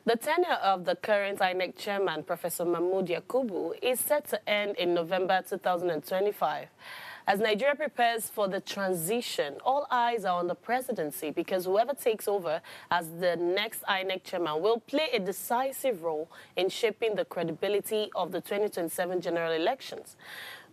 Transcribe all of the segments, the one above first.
The tenure of the current INEC chairman, Professor Mahmood Yakubu, is set to end in November 2025. As Nigeria prepares for the transition, all eyes are on the presidency because whoever takes over as the next INEC chairman will play a decisive role in shaping the credibility of the 2027 general elections.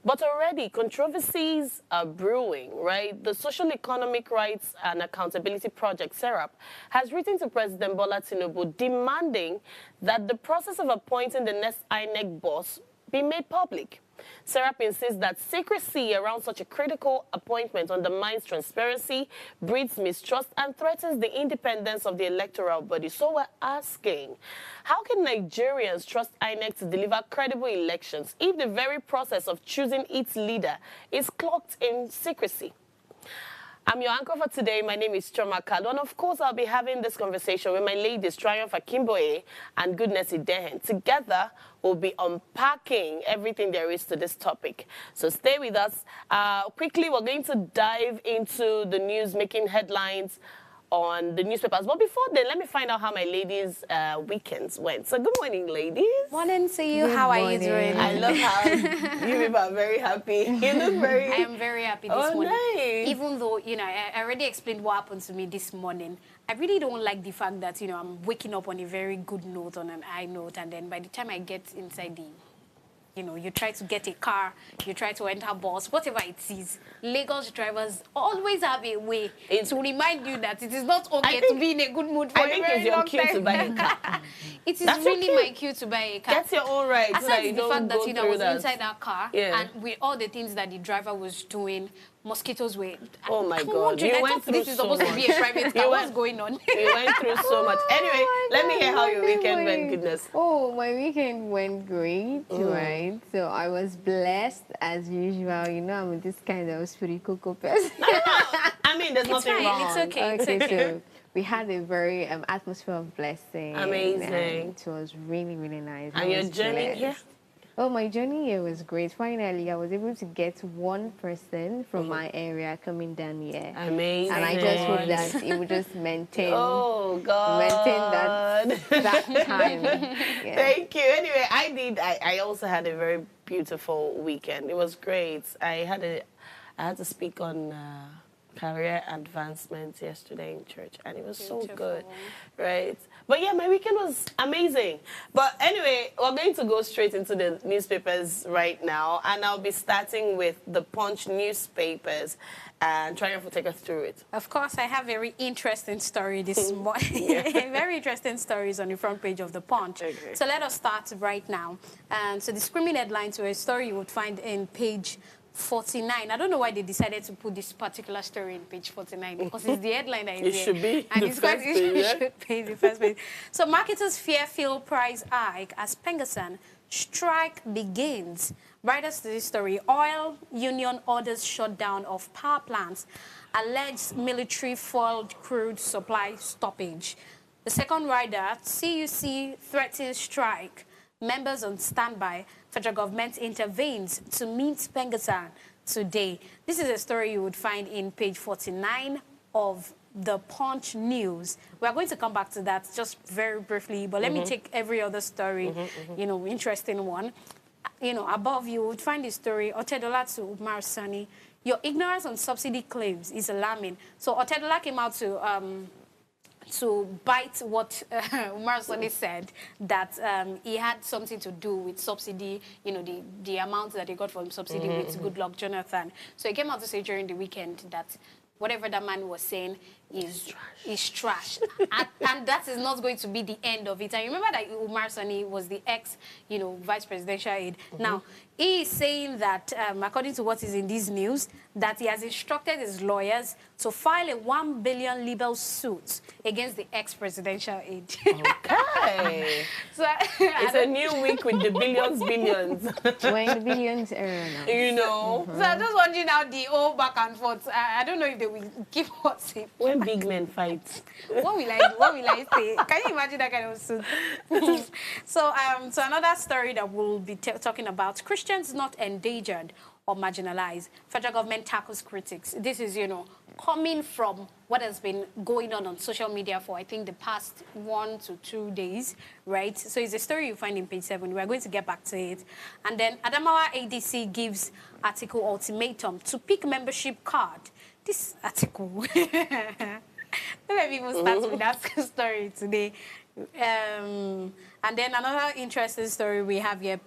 But already, controversies are brewing, right? The Social Economic Rights and Accountability Project, SERAP, has written to President Bola Tinubu demanding that the process of appointing the next INEC boss be made public. SERAP insists that secrecy around such a critical appointment undermines transparency, breeds mistrust, and threatens the independence of the electoral body. So we're asking, how can Nigerians trust INEC to deliver credible elections if the very process of choosing its leader is cloaked in secrecy? I'm your anchor for today. My name is Choma Kalu, and of course, I'll be having this conversation with my ladies, Triumph Akimboye and Goodness Idehen. Together, we'll be unpacking everything there is to this topic. So stay with us. Quickly, we're going to dive into the news making headlines on the newspapers. But before then, let me find out how my ladies' weekends went. So good morning, ladies. Morning to you. How are you doing? I love how you people are very happy. You look very... I am very happy this morning. Nice. Even though, I already explained what happened to me this morning. I really don't like the fact that, I'm waking up on a very good note, on an high note, and then by the time I get inside the... you try to get a car, you try to enter a bus, whatever it is. Lagos drivers always have a way to remind you that it is not okay to be in a good mood for a very long time. I think it's your cue to buy a car. It is really my cue to buy a car. Get your own right. Aside the fact that I was inside that car, yeah, and with all the things that the driver was doing, mosquitoes were... Oh my God. You went through this is supposed to be a private car. What's going on? You went through so much. Anyway, let me hear how your weekend went, Goodness. Oh, my weekend went great, right? So I was blessed as usual. I'm this kind of spiritual person. I mean, there's nothing wrong. It's okay. It's okay. So we had a very atmosphere of blessing. Amazing. It was really, really nice. And your journey here? Oh, my journey here was great. Finally, I was able to get one person from my area coming down here. Amazing. And I just hope that it would just maintain. Oh, God. Maintain that time. Yeah. Thank you. Anyway, I also had a very beautiful weekend. It was great. I had to speak on career advancement yesterday in church, and it was so good, right? But yeah, my weekend was amazing. But anyway, we're going to go straight into the newspapers right now, and I'll be starting with the Punch newspapers, and Triumph will take us through it. Of course, I have a very interesting story this morning. Very interesting stories on the front page of the Punch. Okay. So let us start right now. So the screaming headline to a story you would find in page 49. I don't know why they decided to put this particular story in page 49 because it's the headline that is it should be and the it's first page, yeah? should be the first page. So marketers fear fuel price hike as Pengasan strike begins. Writers to this story: oil union orders shutdown of power plants, alleged military foiled crude supply stoppage. The second rider: CUC threatens strike. Members on standby. Federal government intervenes to meet Pengasan today. This is a story you would find in page 49 of the Punch News. We're going to come back to that just very briefly, but let me take every other story, interesting one. Above you would find the story, Otedola to Umar Sani. Your ignorance on subsidy claims is alarming. So Otedola came out to bite what Umar Sani said, that he had something to do with subsidy, the amount that he got from subsidy with Goodluck Jonathan. So he came out to say during the weekend that whatever that man was saying is trash. and that is not going to be the end of it. And remember that Umar Sani was the vice presidential aide. Now, he is saying that, according to what is in this news, that he has instructed his lawyers to file a 1 billion libel suit against the ex-presidential aide. Okay. So it's a new week with the billions. We're in the billions era now. So I'm just wondering how the whole back and forth, I don't know if they will keep what's it. When big men fight. What will I say? Can you imagine that kind of suit? So another story that we'll be talking about: Christians not endangered or marginalized. Federal government tackles critics. This is, coming from what has been going on social media for, I think, the past 1 to 2 days, right? So it's a story you find in page 7. We're going to get back to it. And then Adamawa ADC gives article ultimatum to pick membership card. This article. Let me even start with that story today. And then another interesting story we have here.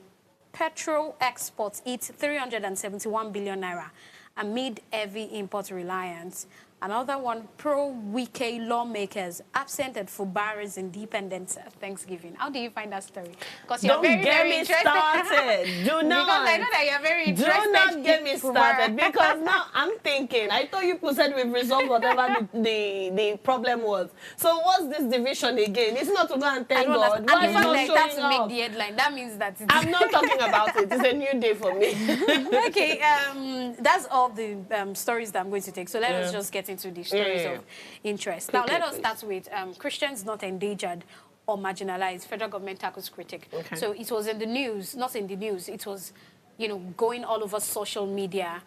Petrol exports eat 371 billion naira amid heavy import reliance. Another one, pro-Wike lawmakers absent at Fubara's Independence Thanksgiving. How do you find that story? Because you're very, very interested. Don't get me started. Do not. Because I know that you're very interested. Do not get me started. Because now I'm thinking, I thought you said we've resolved whatever the problem was. So what's this division again? It's not to go and thank God. Why and the fact that showing to make the headline, that means that I'm not talking about it. It's a new day for me. Okay, that's all the stories that I'm going to take. So let us just get into the stories of interest. Now, let us start with Christians not endangered or marginalized. Federal government tackles critic. Okay. So it was in the news, not in the news. It was, going all over social media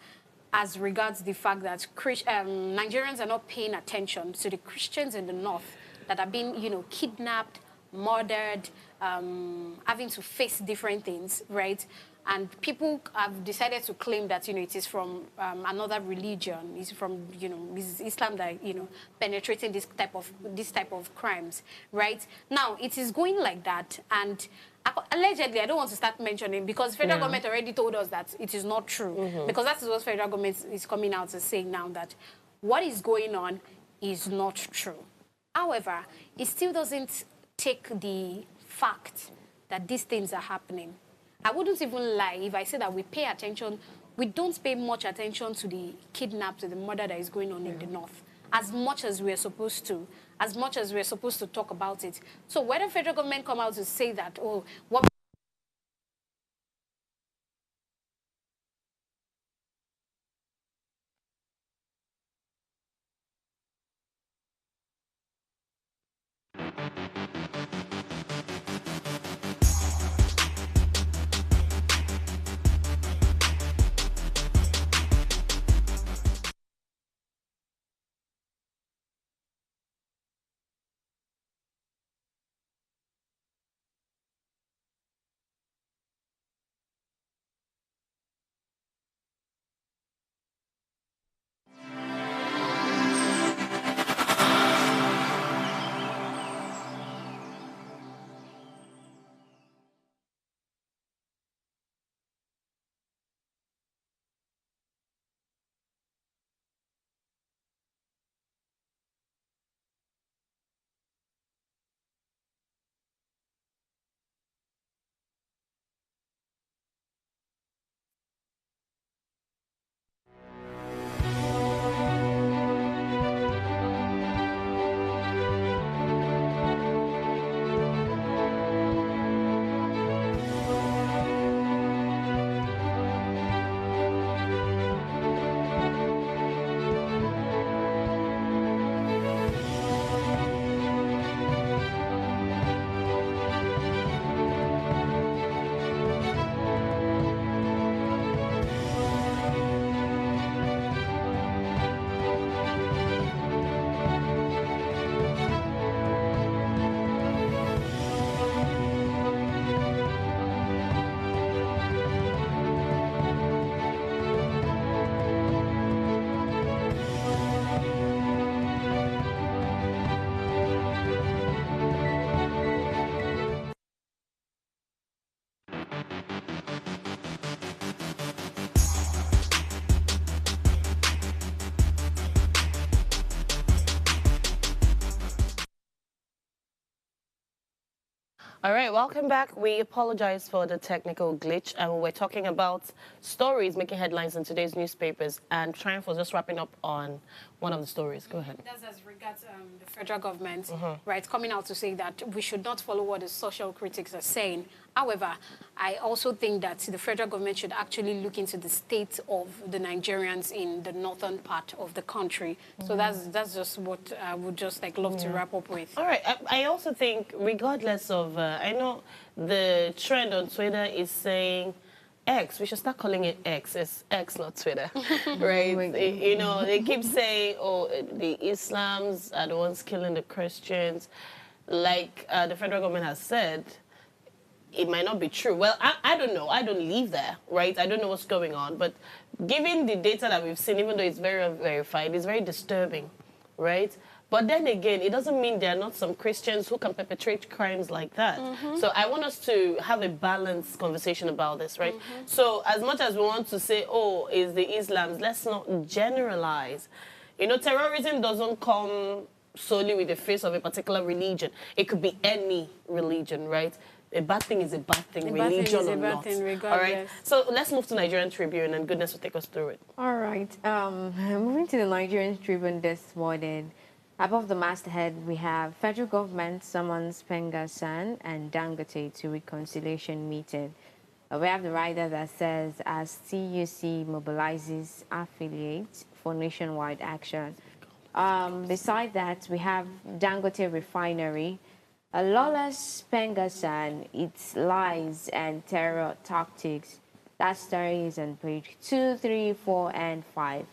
as regards the fact that Nigerians are not paying attention to the Christians in the north that are being, kidnapped, murdered, having to face different things, right? And people have decided to claim that, it is from another religion. It's from, it's Islam that, penetrating this type of crimes, right? Now, it is going like that. And allegedly, I don't want to start mentioning because federal government already told us that it is not true. Because that is what federal government is coming out and saying now, that what is going on is not true. However, it still doesn't take the fact that these things are happening. I wouldn't even lie if I say that we pay attention. We don't pay much attention to the kidnap, to the murder that is going on in the north, as much as we're supposed to, as much as we're supposed to talk about it. So whether federal government come out to say that, oh, what All right, welcome back. We apologize for the technical glitch, and we're talking about stories making headlines in today's newspapers, and Triumph was just wrapping up on one of the stories. Go ahead. That's as regards the federal government, right, coming out to say that we should not follow what the social critics are saying. However, I also think that the federal government should actually look into the state of the Nigerians in the northern part of the country. So that's just what I would just love to wrap up with. All right. I also think, regardless of, I know the trend on Twitter is saying X, we should start calling it X. It's X, not Twitter, right? You know, they keep saying, oh, the Islams are the ones killing the Christians. Like the federal government has said, it might not be true. Well, I don't know. I don't live there, right? I don't know what's going on. But given the data that we've seen, even though it's very unverified, it's very disturbing, right? But then again, it doesn't mean there are not some Christians who can perpetrate crimes like that. So I want us to have a balanced conversation about this, right? So as much as we want to say, oh, it's the Islams, let's not generalize. You know, terrorism doesn't come solely with the face of a particular religion. It could be any religion, right? A bad thing is a bad thing, religion or not. All right. So let's move to Nigerian Tribune, and goodness will take us through it. All right. Moving to the Nigerian Tribune this morning. Above the masthead, we have federal government summons Pengasan and Dangote to reconciliation meeting. We have the rider that says, as TUC mobilizes affiliates for nationwide action. Beside that, we have Dangote Refinery. A lawless Pengasan, its lies and terror tactics. That story is on page 2, 3, 4, and 5.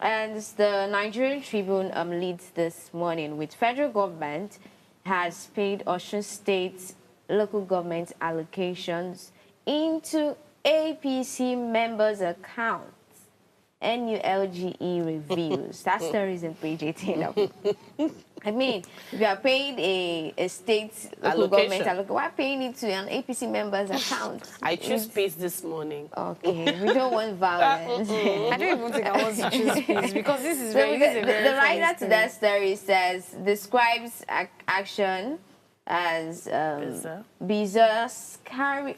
And the Nigerian Tribune leads this morning with federal government has paid Osun State local government allocations into APC members' accounts. NULGE reviews. That story is in page 18 of I mean, if you are paying a state local government allocation, why paying it to an APC member's account? I choose peace this morning. Okay, we don't want violence. I don't even think I want to choose peace because this is so very, the writer to that story says, describes action as bizarre, scary,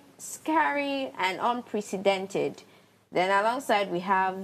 and unprecedented. Then alongside we have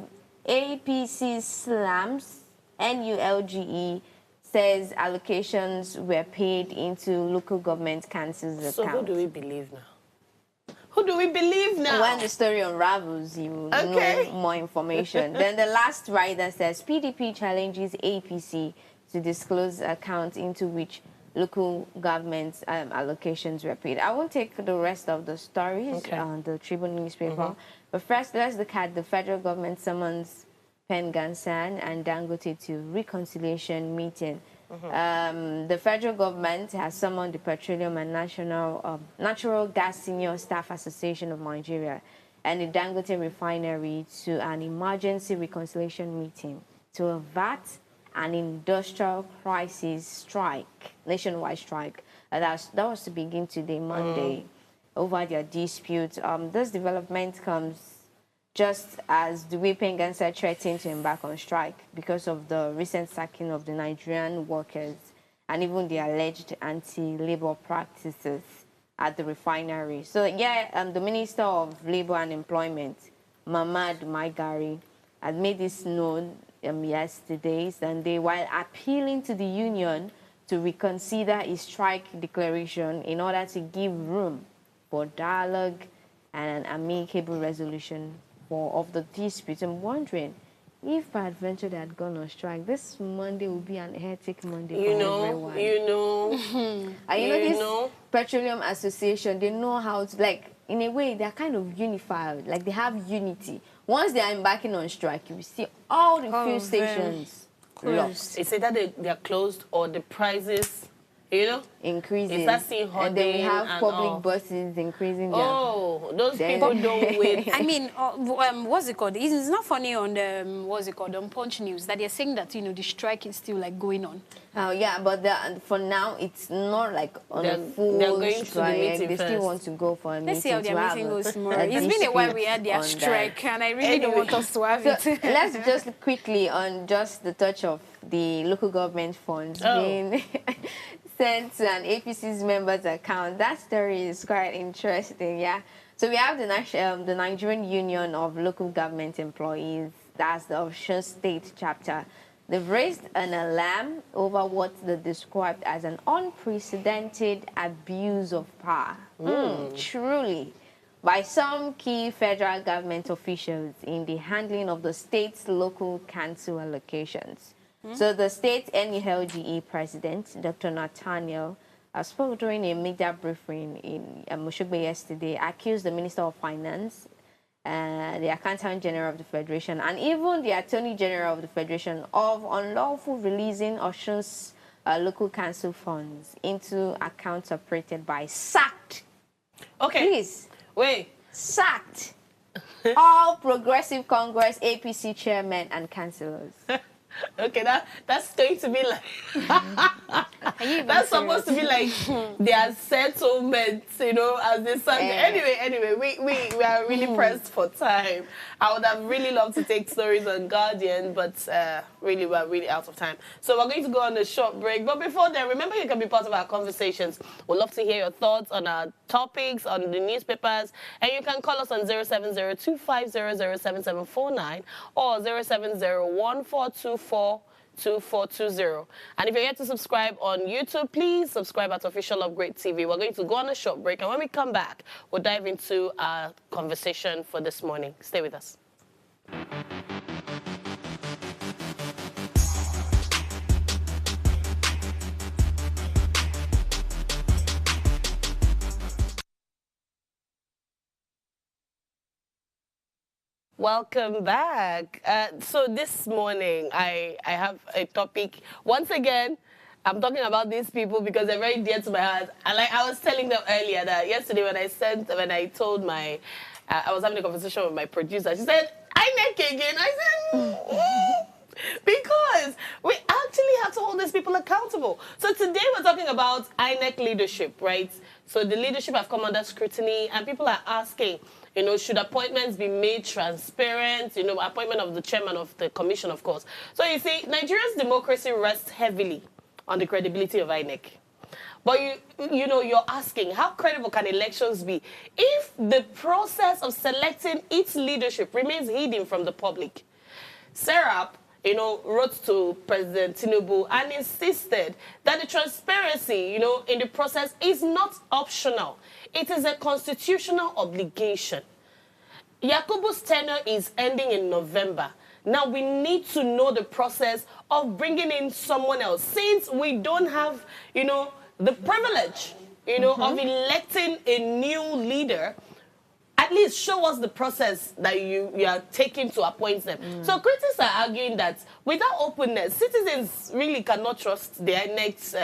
APC slams, NULGE says allocations were paid into local government councils' accounts. So who do we believe now? Who do we believe now? When the story unravels, you will know more information. Then the last rider says PDP challenges APC to disclose accounts into which local government allocations were paid. I won't take the rest of the stories on the Tribune newspaper. But first, let's look at the federal government summons Pengasan and Dangote to reconciliation meeting. The federal government has summoned the Petroleum and Natural Gas Senior Staff Association of Nigeria and the Dangote Refinery to an emergency reconciliation meeting to avert an industrial crisis strike, nationwide strike. That was to begin today, Monday, over their dispute. This development comes just as the Pengasan threatened to embark on strike because of the recent sacking of the Nigerian workers and even the alleged anti-labor practices at the refinery. So, the Minister of Labor and Employment, Mamad Maigari, had made this known yesterday, Sunday, while appealing to the union to reconsider its strike declaration in order to give room for dialogue and an amicable resolution of the dispute. I'm wondering if by adventure they had gone on strike, this Monday will be an hectic Monday for everyone. This Petroleum Association, they know how to, like, in a way, they're kind of unified. Like, they have unity. Once they are embarking on strike, you will see all the fuel stations closed. It's either they are closed or the prices, increasing. And then we have public buses increasing. Those people don't wait. I mean, what's it called? It's not funny on the, on Punch News that they're saying that, the strike is still, like, going on. But for now, it's not, like, on a full strike. They still want to go for a meeting. Let's see how their meeting goes tomorrow. It's been a while we had their strike, and I really don't want us to have it. Let's just quickly, on just the touch of the local government funds being sent to an APC's members' account. That story is quite interesting, So we have the Nigerian Union of Local Government Employees, that's the Osun State chapter. They've raised an alarm over what they described as an unprecedented abuse of power. Truly. By some key federal government officials in the handling of the state's local council allocations. So the state NULGE president, Dr. Nathaniel, spoke during a media briefing in Moshogbe yesterday, accused the Minister of Finance, the Accountant General of the Federation, and even the Attorney General of the Federation of unlawful releasing Osun's local council funds into accounts operated by sacked. Okay. Please. Wait. Sacked. All Progressive Congress APC chairmen and councillors. Okay, that's going to be like that's supposed to be like their settlements, you know, as they said. Anyway, we are really pressed for time. I would have really loved to take stories on Guardian, but really we're really out of time. So we're going to go on a short break. But before then, remember you can be part of our conversations. We'd love to hear your thoughts on our topics, on the newspapers, and you can call us on 07025007749 or 07014242420. And if you're yet to subscribe on YouTube, please subscribe at Official Upgrade TV. We're going to go on a short break, and when we come back, we'll dive into our conversation for this morning. Stay with us. Welcome back. So this morning, I have a topic. Once again, I'm talking about these people because they're very dear to my heart. And like I was telling them earlier that yesterday when I told my, I was having a conversation with my producer. She said, INEC again. I said, because we actually have to hold these people accountable. So today we're talking about INEC leadership, right? So the leadership have come under scrutiny, and people are asking, you know, should appointments be made transparent? You know, appointment of the chairman of the commission, of course. So you see, Nigeria's democracy rests heavily on the credibility of INEC. But you know, you're asking, how credible can elections be if the process of selecting its leadership remains hidden from the public? Serap, you know, wrote to President Tinubu and insisted that the transparency, you know, in the process is not optional. It is a constitutional obligation. Yakubu's tenure is ending in November. Now we need to know the process of bringing in someone else, since we don't have, you know, the privilege, you know, of electing a new leader. At least show us the process that you are taking to appoint them. So critics are arguing that without openness, citizens really cannot trust the INEC's,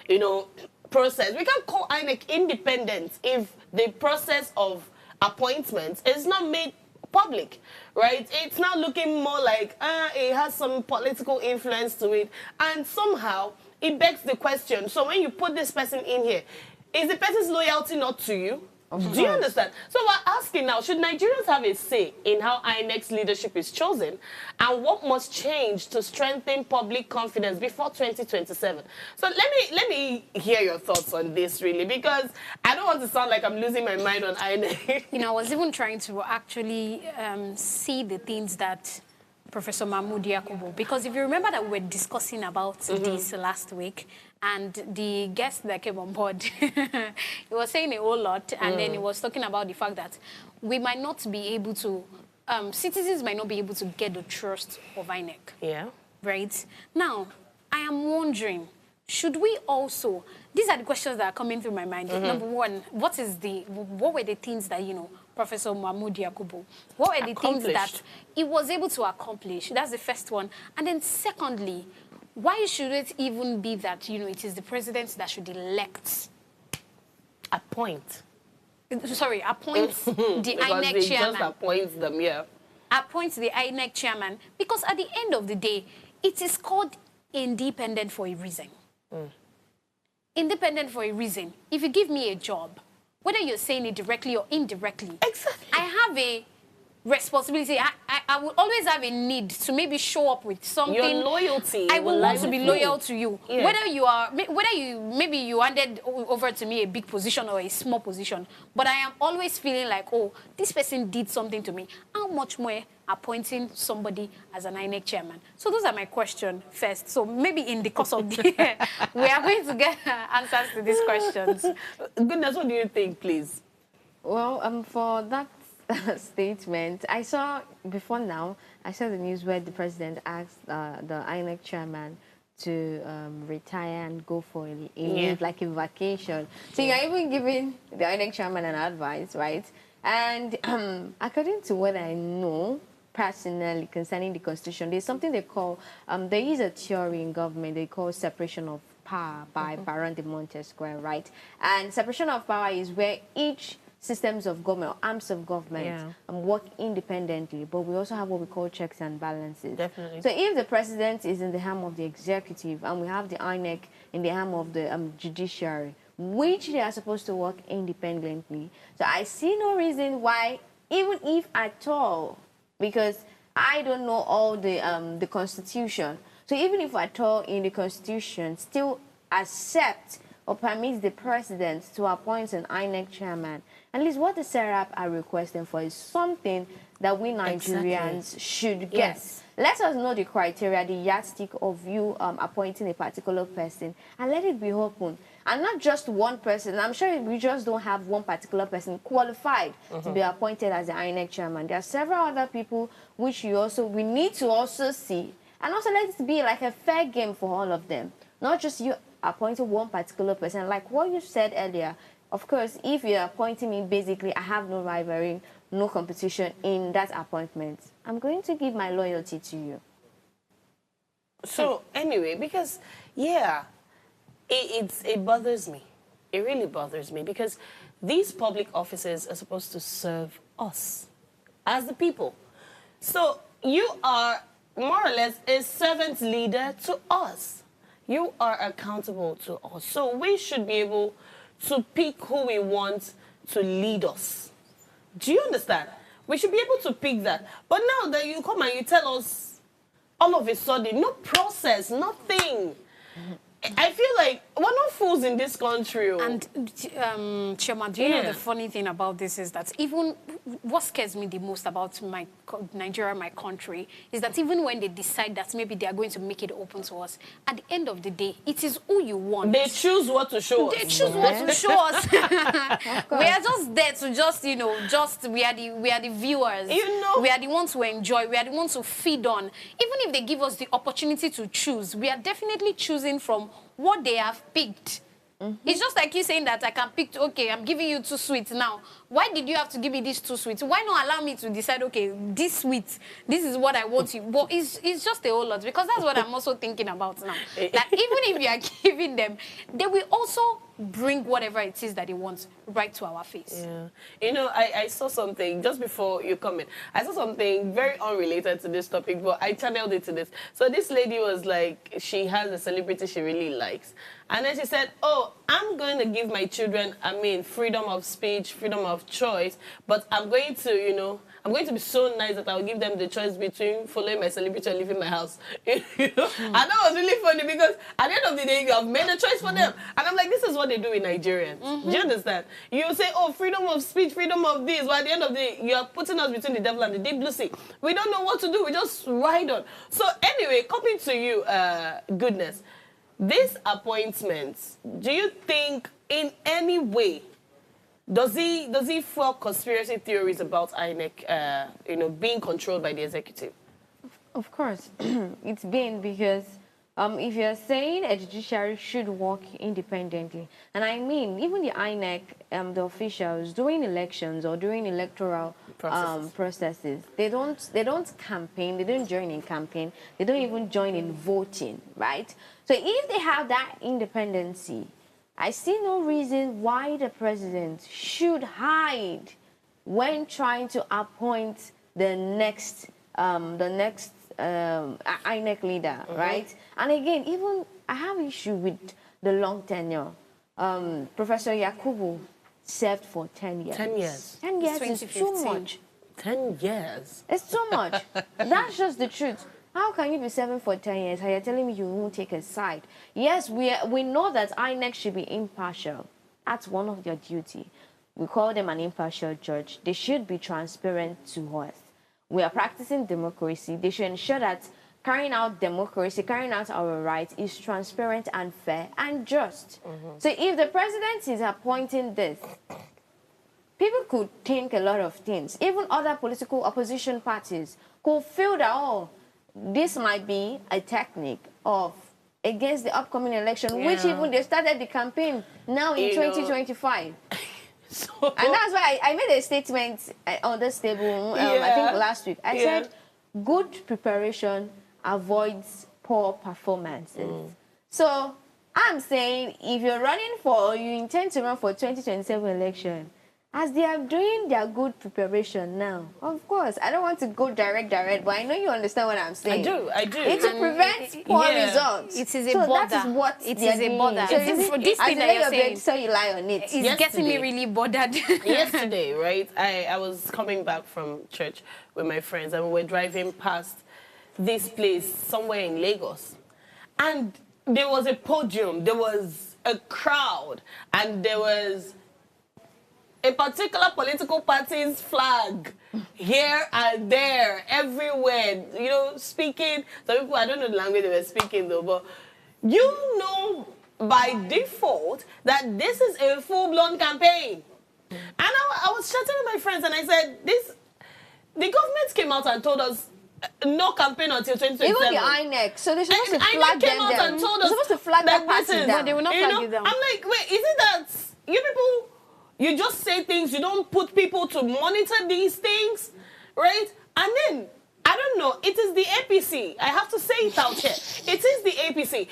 you know, process. We can't call INEC independent if the process of appointments is not made public, right? It's now looking more like it has some political influence to it, and somehow it begs the question. So when you put this person in here, is the person's loyalty not to you? Do you understand? So we're asking now, should Nigerians have a say in how INEC's leadership is chosen? And what must change to strengthen public confidence before 2027? So let me hear your thoughts on this, really, because I don't want to sound like I'm losing my mind on INEC. You know, I was even trying to actually see the things that Professor Mahmood Yakubu, because if you remember that we were discussing about this last week, and the guest that came on board, he was saying a whole lot, and then he was talking about the fact that we might not be able to, citizens might not be able to get the trust of INEC. Yeah. Right? Now, I am wondering, should we also, these are the questions that are coming through my mind. Number one, what were the things that, you know, Professor Mahmood Yakubu, what were the things that he was able to accomplish? That's the first one. And then secondly, why should it even be that, you know, it is the president that should elect? Appoint. Sorry, appoint the INEC chairman. Just appoints them, yeah. Appoint the INEC chairman, because at the end of the day, it is called independent for a reason. Independent for a reason. If you give me a job, whether you're saying it directly or indirectly, exactly, I have a responsibility. I will always have a need to maybe show up with something. Your loyalty. I will want to be loyal to you. Yeah. Maybe you handed over to me a big position or a small position, but I am always feeling like, oh, this person did something to me. How much more appointing somebody as an INEC chairman? So those are my questions first. So maybe in the course of the year, we are going to get answers to these questions. Goodness, what do you think, please? Well, for that statement, I saw before now, I saw the news where the president asked the INEC chairman to retire and go for a leave, like a vacation. So you're even giving the INEC chairman an advice, right? And according to what I know personally concerning the Constitution, there's something they call, there is a theory in government they call separation of power by Baron de Montesquieu, right? And separation of power is where each systems of government or arms of government work independently, but we also have what we call checks and balances. Definitely. So if the president is in the arm of the executive and we have the INEC in the arm of the judiciary, which they are supposed to work independently. So I see no reason why, even if at all, because I don't know all the Constitution. So even if at all in the Constitution still accept or permits the president to appoint an INEC chairman, at least what the SERAP are requesting for is something that we Nigerians should get. Yes. Let us know the criteria, the yardstick of you appointing a particular person, and let it be open. And not just one person. I'm sure we just don't have one particular person qualified to be appointed as the INEC chairman. There are several other people which we need to also see. And also let it be like a fair game for all of them. Not just you appointing one particular person. Like what you said earlier, of course, if you're appointing me, basically, I have no rivalry, no competition in that appointment. I'm going to give my loyalty to you. So, anyway, because, yeah, it bothers me. It really bothers me because these public offices are supposed to serve us as the people. So, you are more or less a servant leader to us. You are accountable to us. So, we should be able to pick who we want to lead us. Do you understand? We should be able to pick that. But now that you come and you tell us all of a sudden, no process, nothing. I feel like we're not fools in this country. And, Chairman, do you know the funny thing about this is that even what scares me the most about Nigeria, my country, is that even when they decide that maybe they are going to make it open to us, at the end of the day, it is who you want. They choose what to show us. They choose what to show us. We are just there to just, we are the viewers. We are the ones who enjoy. We are the ones who feed on. Even if they give us the opportunity to choose, we are definitely choosing from what they have picked. It's just like you saying that I can pick, okay, I'm giving you 2 sweets now. Why did you have to give me these 2 sweets? Why not allow me to decide, okay, this sweet, this is what I want you. But it's just a whole lot, because that's what I'm also thinking about now. That even if you are giving them, they will also bring whatever it is that they want right to our face. Yeah. I saw something just before you come in. I saw something very unrelated to this topic, but I channeled it to this. So this lady was like, she has a celebrity she really likes. And then she said, oh, I'm going to give my children, freedom of speech, freedom of choice, but I'm going to, I'm going to be so nice that I'll give them the choice between following my celebrity or leaving my house. And that was really funny because at the end of the day, you have made a choice for them. And I'm like, this is what they do with Nigerians. Do you understand? You say, oh, freedom of speech, freedom of this, but at the end of the day, you are putting us between the devil and the deep blue sea. We don't know what to do. We just ride on. So anyway, coming to you, Goodness, these appointments, do you think in any way does he fuel conspiracy theories about INEC, being controlled by the executive? Of course, it's been because if you're saying a judiciary should work independently, and I mean even the INEC, the officials during elections or during electoral processes, they don't campaign, they don't join in campaign, they don't even join in voting, right? So if they have that independency, I see no reason why the president should hide when trying to appoint the next INEC leader, right? And again, even I have issue with the long tenure. Professor Yakubu served for 10 years. 10 years. 10 years is too much. 10 years. It's too much. That's just the truth. How can you be serving for 10 years and you're telling me you won't take a side? Yes, we know that INEC should be impartial. That's one of their duty. We call them an impartial judge. They should be transparent to us. We are practicing democracy. They should ensure that carrying out democracy, carrying out our rights is transparent and fair and just. So if the president is appointing this, people could think a lot of things. Even other political opposition parties could feel that, oh, this might be a technique against the upcoming election, which even they started the campaign now in 2025. So, and that's why I made a statement on this table, I think last week. I said, good preparation avoids poor performances. So I'm saying, if you're running for, or you intend to run for 2027 election, as they are doing their good preparation now, of course, I don't want to go direct, but I know you understand what I'm saying. I do. It's to prevent poor results. It is a border. That is what it is a border. So for this thing that you're saying, so you lie on it. It's getting me really bothered. Yesterday, right, I was coming back from church with my friends, and we were driving past this place somewhere in Lagos. And there was a podium, there was a crowd, and there was a particular political party's flag here and there, everywhere, you know, speaking. Some people, I don't know the language they were speaking though, but you know by default that this is a full-blown campaign. And I was chatting with my friends and I said, the government came out and told us no campaign until 2027. Even the INEC, so they're supposed to flag them down. And told us they're supposed to flag that party down. No, they will not flag you down. I'm like, wait, is it that you people, you just say things, you don't put people to monitor these things, right? And then, I don't know, it is the APC. I have to say it out here. It is the APC.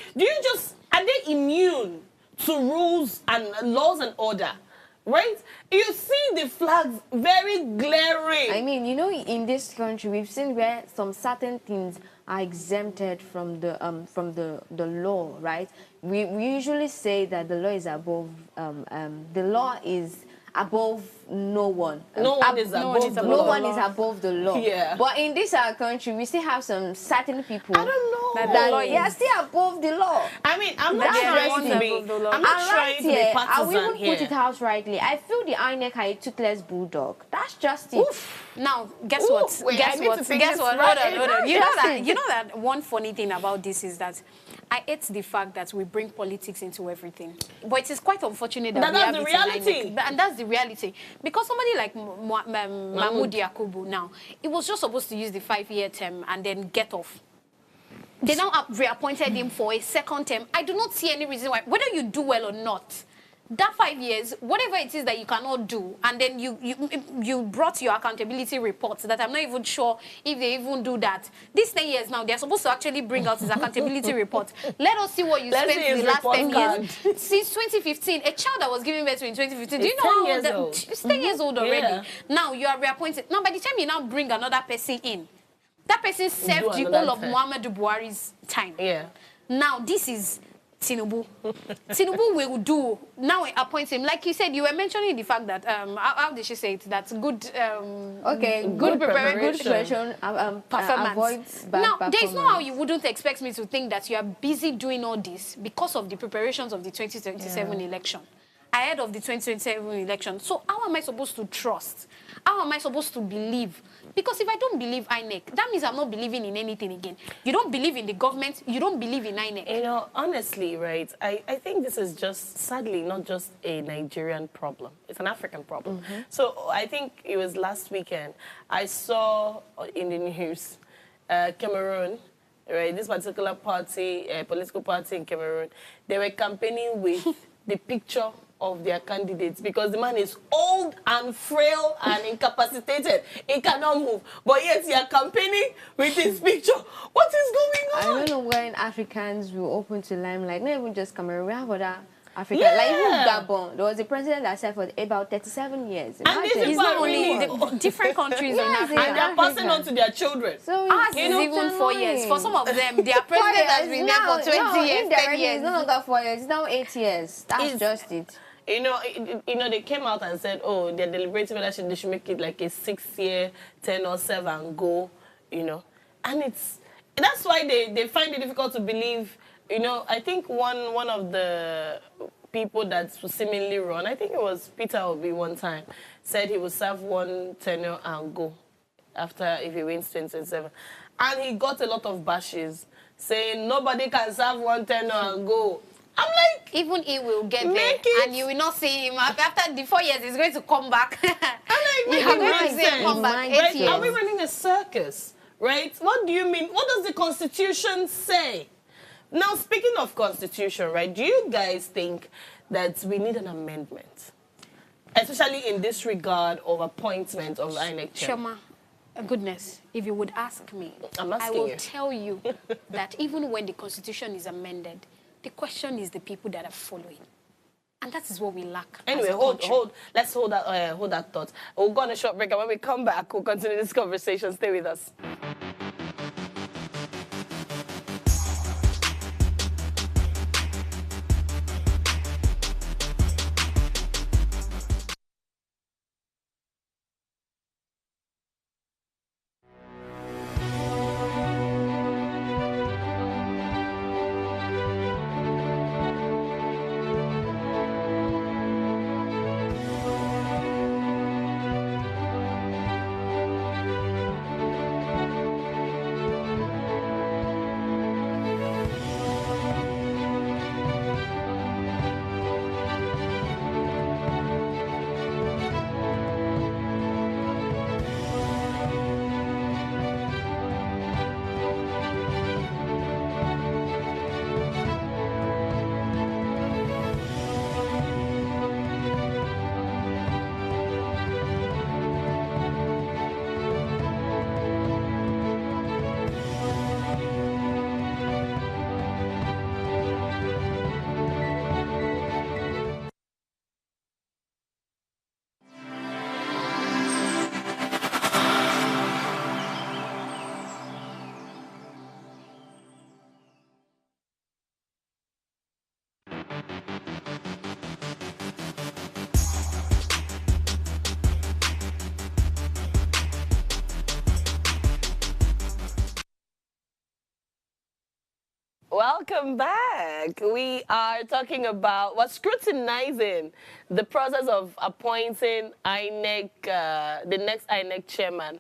Are they immune to rules and laws and order? Right? You see the flags very glaring. I mean, you know, in this country, we've seen where some certain things are exempted from the law, right? We usually say that the law is above the law is above no one. No one is above the law. Yeah. But in this our country, we still have some certain people I don't know that they are still above the law. I mean, I'm not trying to be partisan I will even here. put it out rightly. I feel the INEC are a toothless bulldog. That's just it. Oof. Now, guess what? Wait, guess what? Hold on. You know that one funny thing about this is that I hate the fact that we bring politics into everything. But it is quite unfortunate that we have the it reality. in INEC. And that's the reality. Because somebody like Mahmoud Yakubu now, it was just supposed to use the 5-year term and then get off. They now reappointed him for a second term. I do not see any reason why, whether you do well or not, that 5 years, whatever it is that you cannot do, and then you brought your accountability reports that I'm not even sure if they even do that. These 10 years now, they're supposed to actually bring out his accountability report. Let us see what you spent in the last 10 years. Since 2015, a child that was giving birth to in 2015, do you know how old? It's 10 years old already. Yeah. Now you are reappointed. Now by the time you now bring another person in, that person served the whole of Muhammadu Buhari's time. Yeah. Now this is Tinubu. Tinubu will do. Now appoint him. Like you said, you were mentioning the fact that, how did she say it? That's good, good preparation performance. Avoids bad now, performance. there is no how you wouldn't expect me to think that you are busy doing all this because of the preparations of the 2027 election. Ahead of the 2027 election. So how am I supposed to trust? How am I supposed to believe? Because if I don't believe INEC, that means I'm not believing in anything again. You don't believe in the government, you don't believe in INEC. You know, honestly, right, I think this is just, sadly, not just a Nigerian problem. It's an African problem. So I think it was last weekend, I saw in the news, Cameroon, right, this particular party, political party in Cameroon, they were campaigning with the picture of their candidates because the man is old and frail and incapacitated. He cannot move. But yet he is campaigning with his picture. What is going on? I don't know when Africans will open to limelight. Not even just Cameroon. We have other Africa. Like even Gabon. There was a president that served for about 37 years. And this is not only the different countries in Africa. And they are passing on to their children. So ours is even 4 years. For some of them, their president has been there for 20 years, 10 years. It's no longer 4 years. It's now 8 years. That's just it. You know, they came out and said, oh, they're deliberating whether they should make it like a 6-year, 10 or 7 go, you know. And that's why they find it difficult to believe, you know. I think one of the people that seemingly run, I think it was Peter Obi one time, said he would serve 1 tenure and go after if he wins 2027. And he got a lot of bashes saying nobody can serve 1 tenure and go. I'm like, even he will get there, and you will not see him after the 4 years. He's going to come back. I'm like, you're going to see him come back. 8 years. Are we running a circus, right? What do you mean? What does the Constitution say? Now, speaking of Constitution, right? Do you guys think that we need an amendment? Especially in this regard of appointment of INEC chairman. Shoma, goodness, if you would ask me, I will tell you that even when the constitution is amended, the question is the people that are following. And that is what we lack. Anyway, let's hold that thought. We'll go on a short break, and when we come back, we'll continue this conversation. Stay with us. Welcome back. We are talking about, scrutinizing the process of appointing INEC, the next INEC chairman,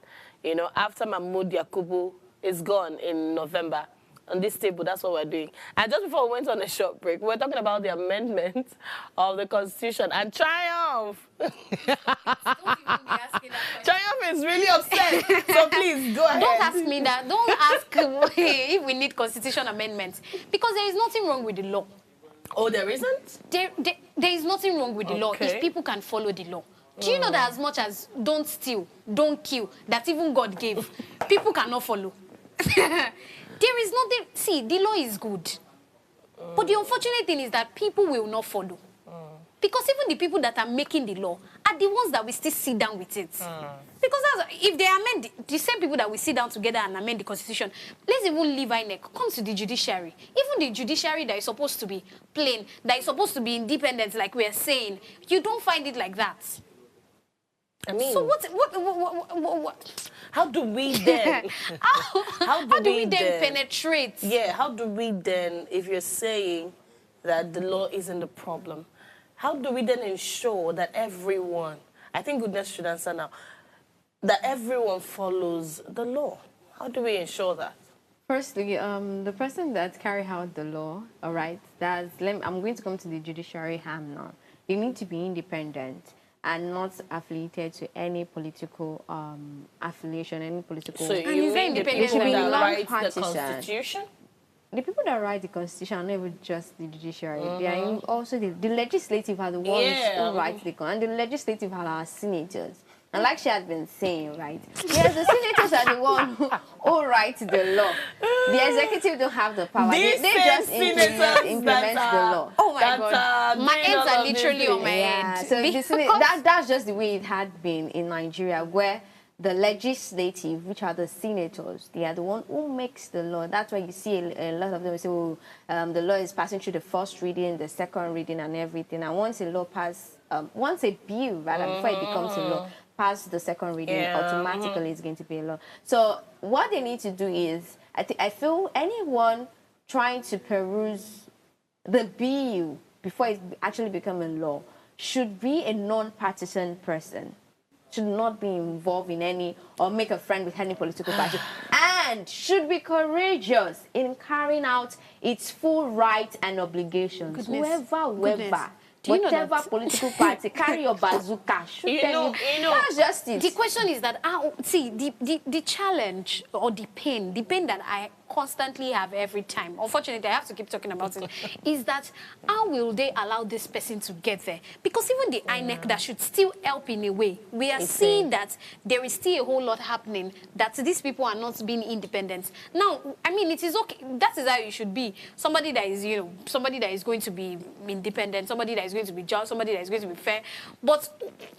after Mahmoud Yakubu is gone in November. On this table, that's what we're doing. And just before we went on a short break, we were talking about the amendment of the Constitution and Triumph. Triumph is really upset. So please, go ahead. Don't ask me that. Don't ask if we need Constitution amendments. Because there is nothing wrong with the law. Oh, there isn't? There is nothing wrong with the law if people can follow the law. Do you know that as much as don't steal, don't kill, that even God gave, people cannot follow? There is nothing. See, the law is good. But the unfortunate thing is that people will not follow. Because even the people that are making the law are the ones that will still sit down with it. Because if they amend, the same people that will sit down together and amend the Constitution, let's even leave INEC, come to the judiciary. Even the judiciary that is supposed to be plain, that is supposed to be independent, like we are saying, you don't find it like that. I mean, so what? How do we then? how do we then penetrate? Yeah, how do we then, if you're saying that the law isn't the problem, how do we then ensure that everyone, I think Goodness should answer now, that everyone follows the law? How do we ensure that? Firstly, the person that carry out the law, all right, I'm going to come to the judiciary ham now. They need to be independent and not affiliated to any political affiliation, any political... So you mean the people that write the Constitution? The people that write the Constitution are not even just the judiciary. They are also the legislative are the ones who write the Constitution. And the legislative are our senators. And like she had been saying, right? Yes, the senators are the ones who write the law. The executive don't have the power. They just implement the law. Oh my God. My hands are literally on my head. So that's just the way it had been in Nigeria, where the legislative, which are the senators, they are the one who makes the law. That's why you see a lot of them say, oh, the law is passing through the first reading, the second reading, and everything. And once a law passes, once a bill, rather, before it becomes a law, pass the second reading, automatically it's going to be a law. So what they need to do is, I feel anyone trying to peruse the bill before it actually becomes a law should be a non-partisan person, should not be involved in any or make a friend with any political party, and should be courageous in carrying out its full rights and obligations. Whoever. Whatever political party, carry your bazooka, shoot them. That's just it. The question is that, see, the challenge or the pain that I constantly have every time, unfortunately, I have to keep talking about it, is that how will they allow this person to get there? Because even the INEC that should still help in a way, we are seeing that there is still a whole lot happening, that these people are not being independent. Now, I mean, it is okay. That is how you should be. Somebody that is, somebody that is going to be independent, somebody that is going to be just, somebody that is going to be fair. But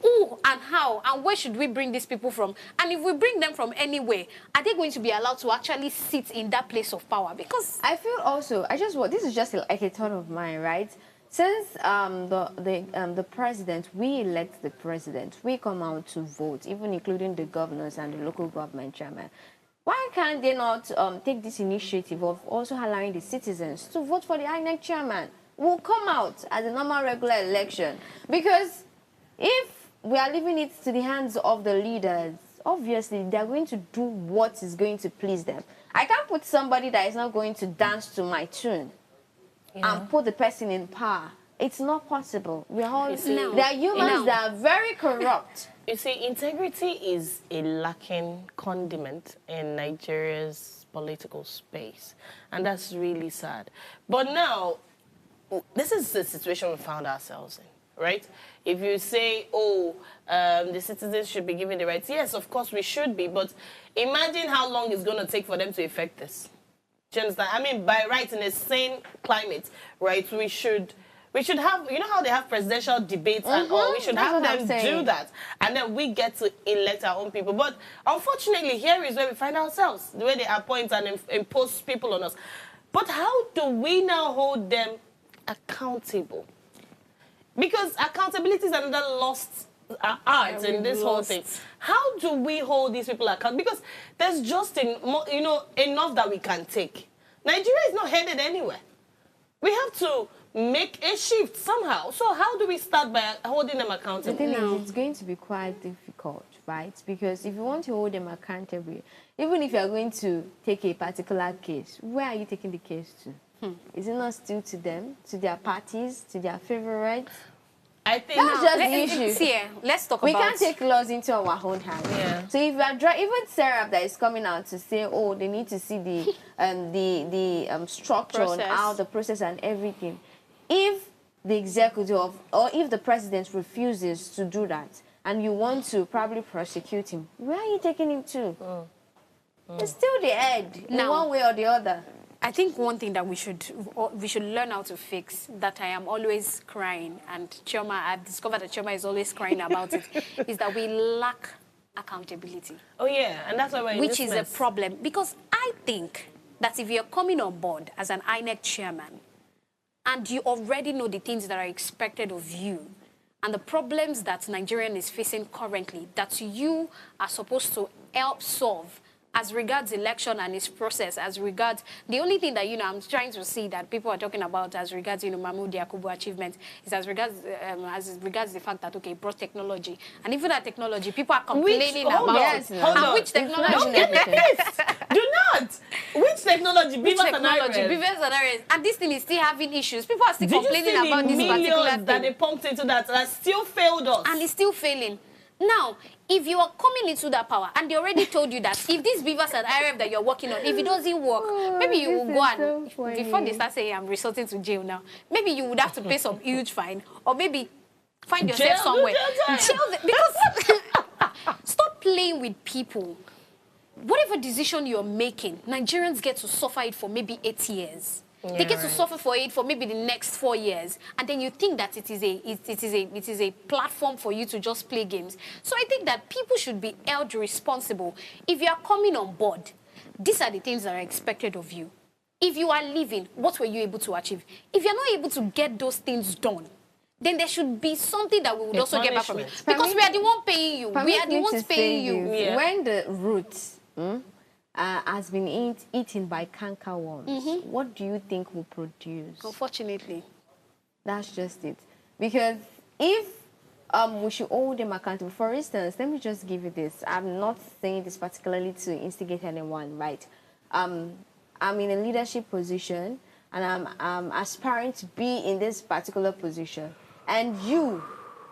who and how and where should we bring these people from? And if we bring them from anywhere, are they going to be allowed to actually sit in that place of power? Because I feel also, this is just like a thought of mine, right? Since the president, we elect the president, we come out to vote, even including the governors and the local government chairman. Why can't they not take this initiative of also allowing the citizens to vote for the INEC chairman? We'll come out as a normal regular election. Because if we are leaving it to the hands of the leaders, obviously they're going to do what is going to please them. I can't put somebody that is not going to dance to my tune and put the person in power. It's not possible. We are all, there are humans that are very corrupt. You see, integrity is a lacking condiment in Nigeria's political space. And that's really sad. But now, this is the situation we found ourselves in, right? If you say, the citizens should be given the rights, yes, of course we should be. But imagine how long it's going to take for them to effect this. Do you understand? I mean, by right, in a sane climate, right, we should have, you know how they have presidential debates and all, we should have them do that. And then we get to elect our own people. But unfortunately, here is where we find ourselves, the way they appoint and impose people on us. But how do we now hold them accountable? Because accountability is another lost art in this whole thing. How do we hold these people accountable? Because there's just enough that we can take. Nigeria is not headed anywhere. We have to make a shift somehow. So how do we start by holding them accountable? The thing is, it's going to be quite difficult, right? Because if you want to hold them accountable, even if you're going to take a particular case, where are you taking the case to? Is it not still to them, to their parties, to their favorites? I think that's just the issue. Here, let's talk we about. We can't take laws into our own hands. Yeah. So if you are even Sarah that is coming out to say, they need to see the structure and how the process and everything. If the executive or if the president refuses to do that, and you want to probably prosecute him, where are you taking him to? It's still the head, in one way or the other. I think one thing that we should learn how to fix, that I am always crying, and Chioma, I've discovered that Chioma is always crying about it, is that we lack accountability. Oh yeah, and that's why we're in which this is mess. a problem, because I think that if you're coming on board as an INEC chairman, and you already know the things that are expected of you, and the problems that Nigerian is facing currently, that you are supposed to help solve, as regards election and its process, as regards the only thing that I'm trying to see that people are talking about as regards Mahmoud Yakubu achievement is as regards the fact that it brought technology, and even that technology people are complaining about which technology. Don't get pissed. Do not. Which technology? Beavers and Areas. And this thing is still having issues. People are still complaining about this particular thing that they pumped into that still failed us, and it's still failing. Now, if you are coming into that power, and they already told you that if these beavers and IRF that you're working on, if it doesn't work, maybe you will go and, before they start saying I'm resorting to jail now, maybe you would have to pay some huge fine, or maybe find yourself somewhere. Because stop playing with people. Whatever decision you're making, Nigerians get to suffer it for maybe 8 years. Yeah, they get to suffer for it for maybe the next 4 years, and then you think that it is a platform for you to just play games. So I think that people should be held responsible. If you are coming on board, these are the things that are expected of you. If you are leaving, what were you able to achieve? If you're not able to get those things done, then there should be something that we would also get back from it. Because we are the one paying you. We are the ones paying you. Yeah. When the roots has been eaten by canker worms, what do you think will produce? Unfortunately. That's just it. Because if we should hold them accountable, for instance, let me just give you this. I'm not saying this particularly to instigate anyone, right? I'm in a leadership position, and I'm aspiring to be in this particular position. And you,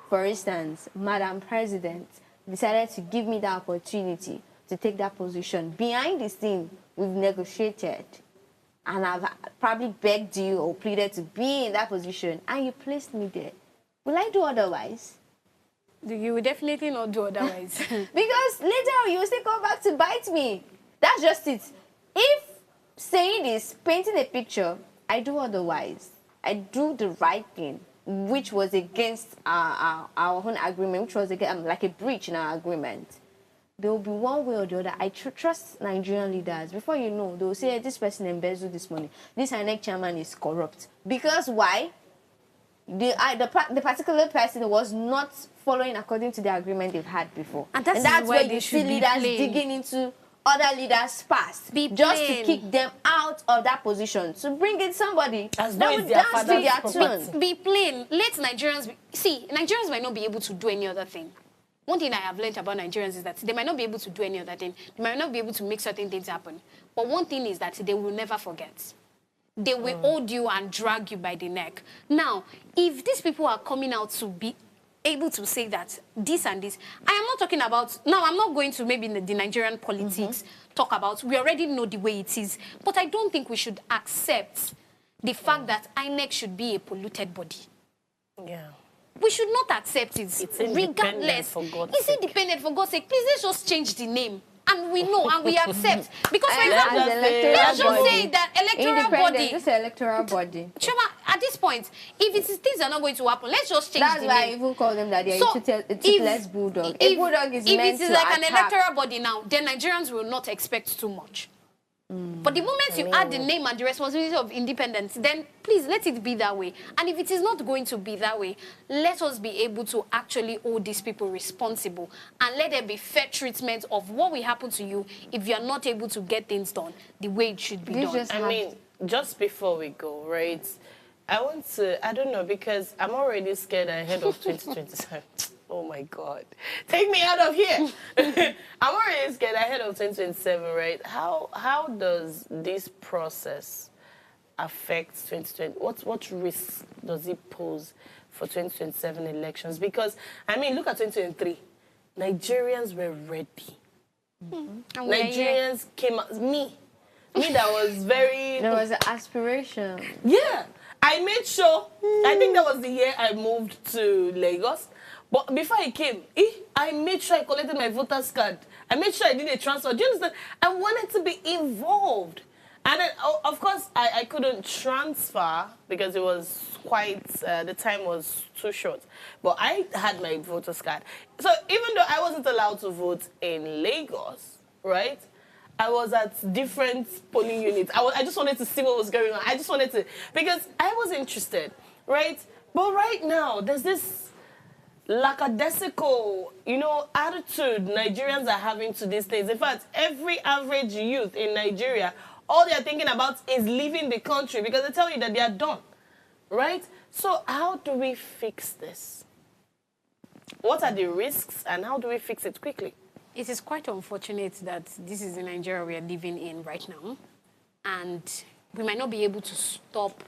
for instance, Madam President, decided to give me the opportunity to take that position. Behind the scene, we've negotiated, and I've probably begged you or pleaded to be in that position, and you placed me there, will I do otherwise? You will definitely not do otherwise. Because later you will still come back to bite me. That's just it. If saying this, painting a picture, I do otherwise, I do the right thing, which was against our own agreement, which was against, like a breach in our agreement, there will be one way or the other. I trust Nigerian leaders. Before you know, they will say, this person embezzled this money. This INEC chairman is corrupt. Because why? The particular person was not following according to the agreement they've had before. And that's why you see leaders digging into other leaders' past just to kick them out of that position, to bring in somebody that would dance to their tune. Be plain. Let Nigerians be... See, Nigerians might not be able to do any other thing. One thing I have learned about Nigerians is that they might not be able to do any other thing. They might not be able to make certain things happen. But one thing is that they will never forget. They will hold you and drag you by the neck. Now, if these people are coming out to be able to say that this and this, I am not talking about... Now, I'm not going to maybe in the Nigerian politics talk about... We already know the way it is. But I don't think we should accept the fact that INEC should be a polluted body. Yeah. We should not accept it, it's regardless. For God's it's independent, for God's sake. Please, let's just change the name. And we know and we accept. Because, for example, let's just say that electoral body... Just electoral body. Chema, at this point, if things are not going to happen, let's just change the name. That's why I even call them that they are a toothless bulldog. A bulldog is meant to If it is like an attack. electoral body now, then Nigerians will not expect too much. But the moment you add the name and the responsibility of independence, then please let it be that way. And if it is not going to be that way, let us be able to actually hold these people responsible and let there be fair treatment of what will happen to you if you are not able to get things done the way it should be done. I mean, just before we go, right, I want to, I don't know, because I'm already scared ahead of 2027. Oh my God. Take me out of here. I'm already scared ahead of 2027, right? How does this process affect 2020? What risk does it pose for 2027 elections? Because, I mean, look at 2023. Nigerians were ready. Nigerians came out. Me that was very... There was an aspiration. Yeah. I made sure, I think that was the year I moved to Lagos. But before I came, I made sure I collected my voter's card. I made sure I did a transfer. Do you understand? I wanted to be involved. And then, of course, I couldn't transfer because it was quite, the time was too short. But I had my voter's card. So even though I wasn't allowed to vote in Lagos, right, I was at different polling units. I just wanted to see what was going on. I just wanted to, because I was interested, right? But right now, there's this lackadaisical, attitude Nigerians are having to these things. In fact, every average youth in Nigeria, all they're thinking about is leaving the country because they tell you that they are done, right? So how do we fix this? What are the risks and how do we fix it quickly? It is quite unfortunate that this is the Nigeria we are living in right now. And we might not be able to stop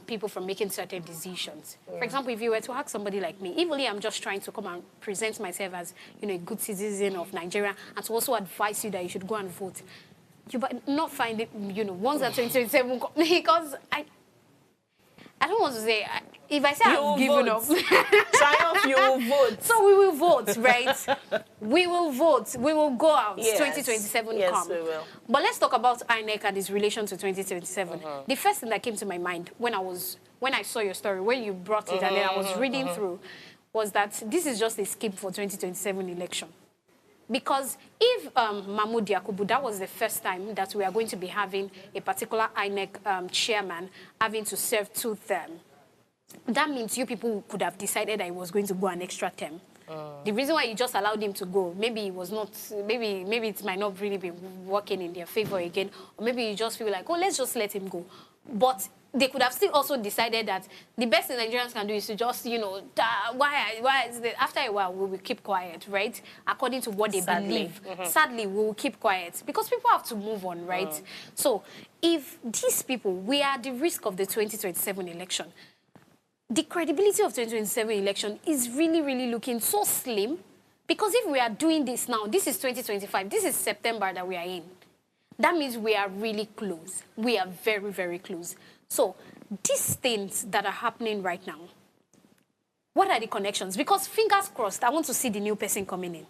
people from making certain decisions. Yeah. For example, if you were to ask somebody like me, even I'm just trying to come and present myself as, a good citizen of Nigeria and to also advise you that you should go and vote, you might not find it, once at 2027, because I don't want to say, if I say I've given up. Triumph, you will vote. So we will vote, right? We will vote. We will go out. Yes. 2027 yes, come. We will. But let's talk about INEC and its relation to 2027. The first thing that came to my mind when I saw your story, when you brought it and then I was reading through, was that this is just a scheme for 2027 election. Because if Mahmoud Yakubu, that was the first time that we are going to be having a particular INEC chairman having to serve 2 terms, that means you people could have decided that he was going to go an extra term. The reason why you just allowed him to go, maybe it was not, maybe it might not really be working in their favor again, or maybe you just feel like, oh, let's just let him go. But they could have still also decided that the best thing Nigerians can do is to just, why is it? After a while, we will keep quiet, right? According to what they believe. Sadly, we will keep quiet because people have to move on, right? So if these people, we are at the risk of the 2027 election, the credibility of 2027 election is really, really looking so slim because if we are doing this now, this is 2025, this is September that we are in. that means we are really close. We are very, very close. So these things that are happening right now, what are the connections? Because fingers crossed, I want to see the new person coming in.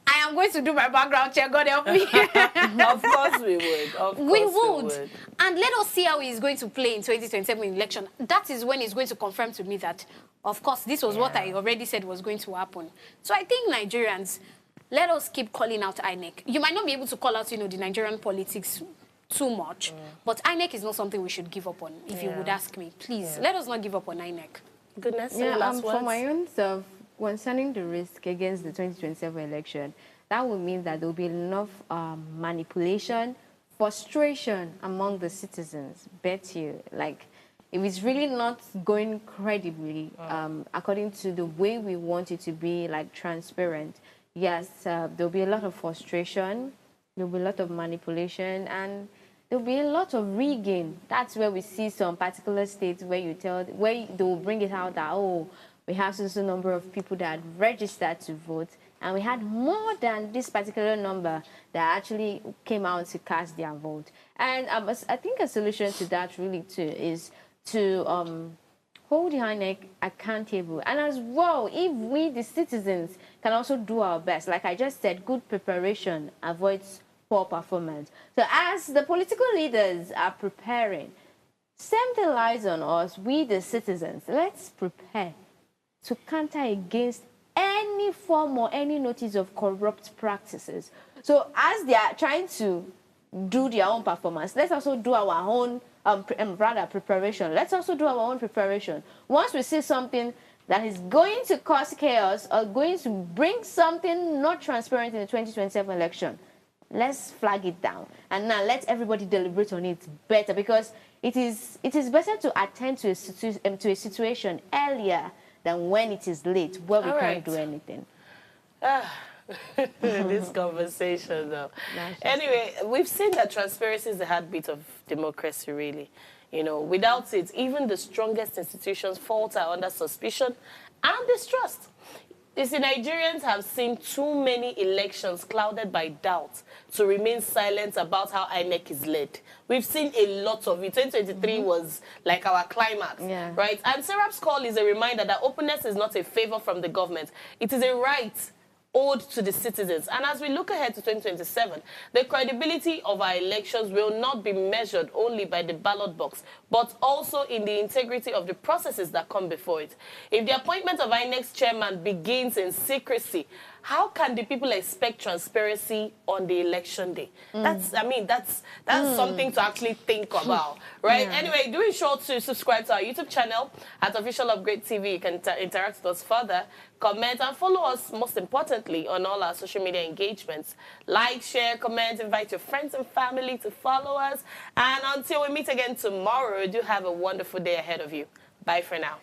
I am going to do my background check. God help me. Of course we would. Of course we would. And let us see how he's going to play in 2027 election. That is when he's going to confirm to me that, of course, this was what I already said was going to happen. So I think Nigerians, let us keep calling out INEC. You might not be able to call out, the Nigerian politics too much, but INEC is not something we should give up on, if you would ask me. Please, let us not give up on INEC. Goodness, last words? For my own self, concerning the risk against the 2027 election, that would mean that there will be enough manipulation, frustration among the citizens. Bet you, like, if it's really not going credibly, according to the way we want it to be, like, transparent, yes, there'll be a lot of frustration, there'll be a lot of manipulation, and there'll be a lot of regain. That's where we see some particular states where they will bring it out that, oh, we have a number of people that registered to vote, and we had more than this particular number that actually came out to cast their vote. And I think a solution to that really too is to hold the INEC accountable. And as well, if we, the citizens, can also do our best, like I just said, good preparation avoids poor performance. So as the political leaders are preparing, same thing lies on us, we the citizens. Let's prepare to counter against any form or any notice of corrupt practices. So as they are trying to do their own performance, let's also do our own preparation. Let's also do our own preparation. Once we see something that is going to cause chaos or going to bring something not transparent in the 2027 election, let's flag it down. And now let everybody deliberate on it better, because it is better to attend to a situation earlier than when it is late, where we can't do anything. This conversation, though. Anyway, we've seen that transparency is the heartbeat of democracy, really. Without it, even the strongest institutions falter under suspicion and distrust. You see, Nigerians have seen too many elections clouded by doubt to remain silent about how INEC is led. We've seen a lot of it. 2023 was like our climax, right? And Serap's call is a reminder that openness is not a favor from the government. It is a right owed to the citizens. And as we look ahead to 2027, the credibility of our elections will not be measured only by the ballot box, but also in the integrity of the processes that come before it. If the appointment of INEC's chairman begins in secrecy, how can the people expect transparency on the election day? That's something to actually think about, right? Anyway, do be sure to subscribe to our YouTube channel at Official Upgrade TV. You can interact with us further, comment, and follow us, most importantly, on all our social media engagements. Like, share, comment, invite your friends and family to follow us. And until we meet again tomorrow, do have a wonderful day ahead of you. Bye for now.